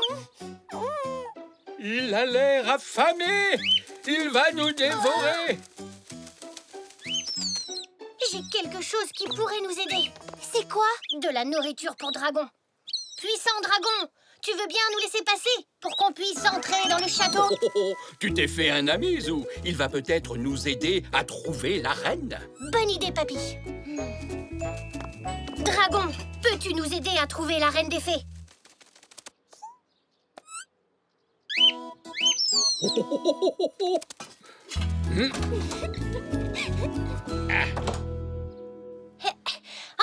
Il a l'air affamé. Il va nous dévorer. J'ai quelque chose qui pourrait nous aider. C'est quoi? De la nourriture pour dragon. Puissant dragon, tu veux bien nous laisser passer pour qu'on puisse entrer dans le château? Tu t'es fait un ami, Zou. Il va peut-être nous aider à trouver la reine. Bonne idée, papy. Dragon, peux-tu nous aider à trouver la reine des fées?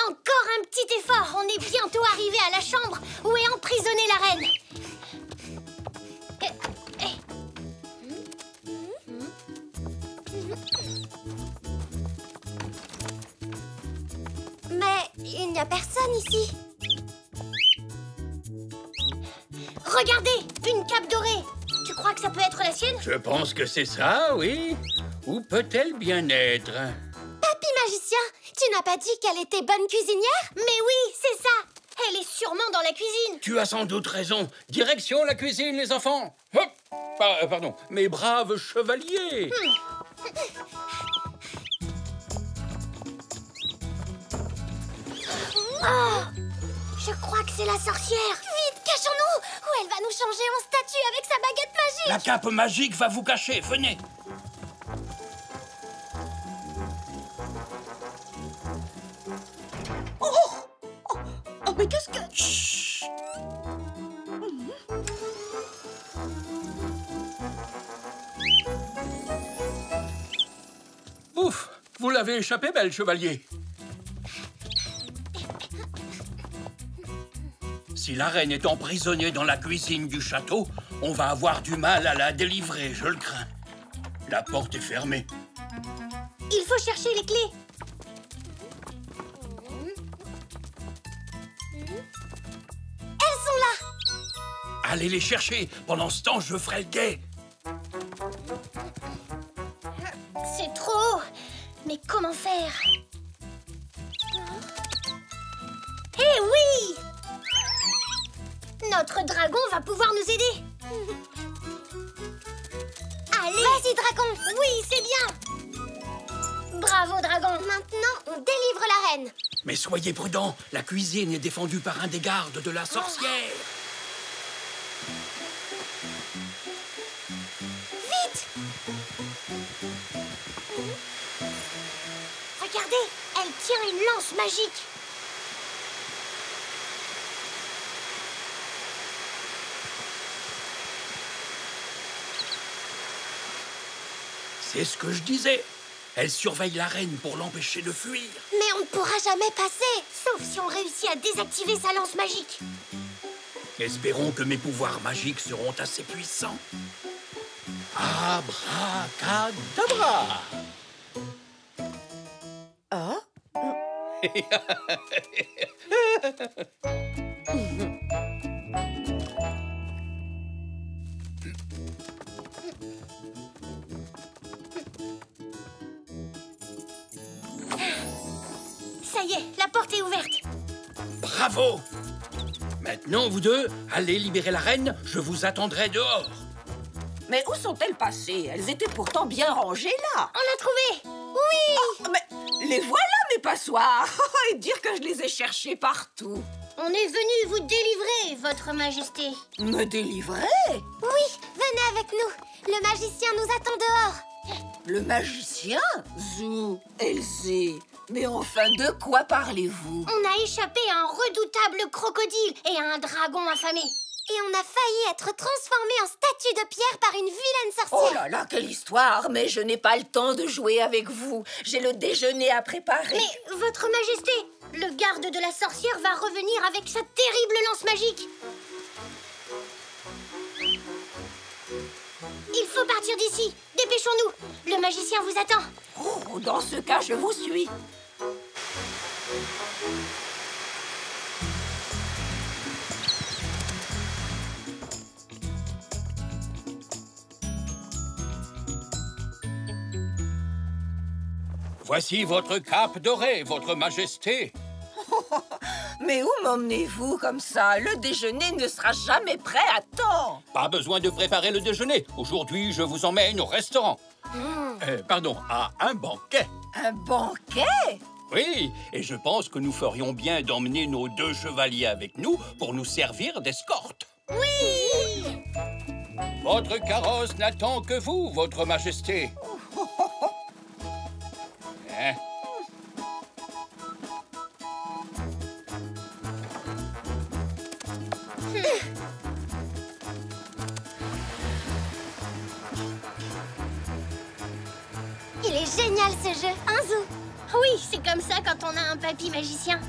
Encore un petit effort. On est bientôt arrivé à la chambre où est emprisonnée la reine. a personne ici. Regardez, une cape dorée. Tu crois que ça peut être la sienne? Je pense que c'est ça, oui. Où peut-elle bien être? Papy magicien, tu n'as pas dit qu'elle était bonne cuisinière? Mais oui, c'est ça. Elle est sûrement dans la cuisine. Tu as sans doute raison. Direction la cuisine, les enfants. Hop! Pardon, mes braves chevaliers. Oh, je crois que c'est la sorcière. Vite, cachons-nous! Ou elle va nous changer en statue avec sa baguette magique! La cape magique va vous cacher. Venez. Oh, mais qu'est-ce que... Chut. Ouf! Vous l'avez échappé, belle chevalier. Si la reine est emprisonnée dans la cuisine du château, on va avoir du mal à la délivrer, je le crains. La porte est fermée. Il faut chercher les clés. Elles sont là! Allez les chercher. Pendant ce temps, je ferai le guet. C'est trop haut. Mais comment faire? Eh oui! Notre dragon va pouvoir nous aider. Allez! Vas-y, dragon! Oui, c'est bien! Bravo, dragon! Maintenant, on délivre la reine. Mais soyez prudents. La cuisine est défendue par un des gardes de la sorcière. Vite! Regardez, elle tient une lance magique. C'est ce que je disais. Elle surveille la reine pour l'empêcher de fuir. Mais on ne pourra jamais passer. Sauf si on réussit à désactiver sa lance magique. Espérons que mes pouvoirs magiques seront assez puissants. Abracadabra! Ah? Ça y est, la porte est ouverte. Bravo! Maintenant, vous deux, allez libérer la reine. Je vous attendrai dehors. Mais où sont-elles passées? Elles étaient pourtant bien rangées là. On l'a trouvé. Oh, mais les voilà, mes passoires. Et dire que je les ai cherchées partout. On est venu vous délivrer, votre majesté. Me délivrer? Oui, venez avec nous. Le magicien nous attend dehors. Le magicien? Zou, Elsie. Mais enfin, de quoi parlez-vous? On a échappé à un redoutable crocodile et à un dragon affamé. Et on a failli être transformé en statue de pierre par une vilaine sorcière. Oh là là, quelle histoire! Mais je n'ai pas le temps de jouer avec vous. J'ai le déjeuner à préparer. Mais, votre majesté, le garde de la sorcière va revenir avec sa terrible lance magique. Il faut partir d'ici. Dépêchons-nous. Le magicien vous attend. Oh, dans ce cas, je vous suis. Voici votre cape dorée, votre majesté. Mais où m'emmenez-vous comme ça? Le déjeuner ne sera jamais prêt à temps. Pas besoin de préparer le déjeuner. Aujourd'hui, je vous emmène au restaurant. Pardon, à un banquet. Un banquet? Oui, et je pense que nous ferions bien d'emmener nos deux chevaliers avec nous pour nous servir d'escorte. Oui! Votre carrosse n'attend que vous, votre majesté. Hein? Il est génial ce jeu, hein Zou? Oui, c'est comme ça quand on a un papy magicien.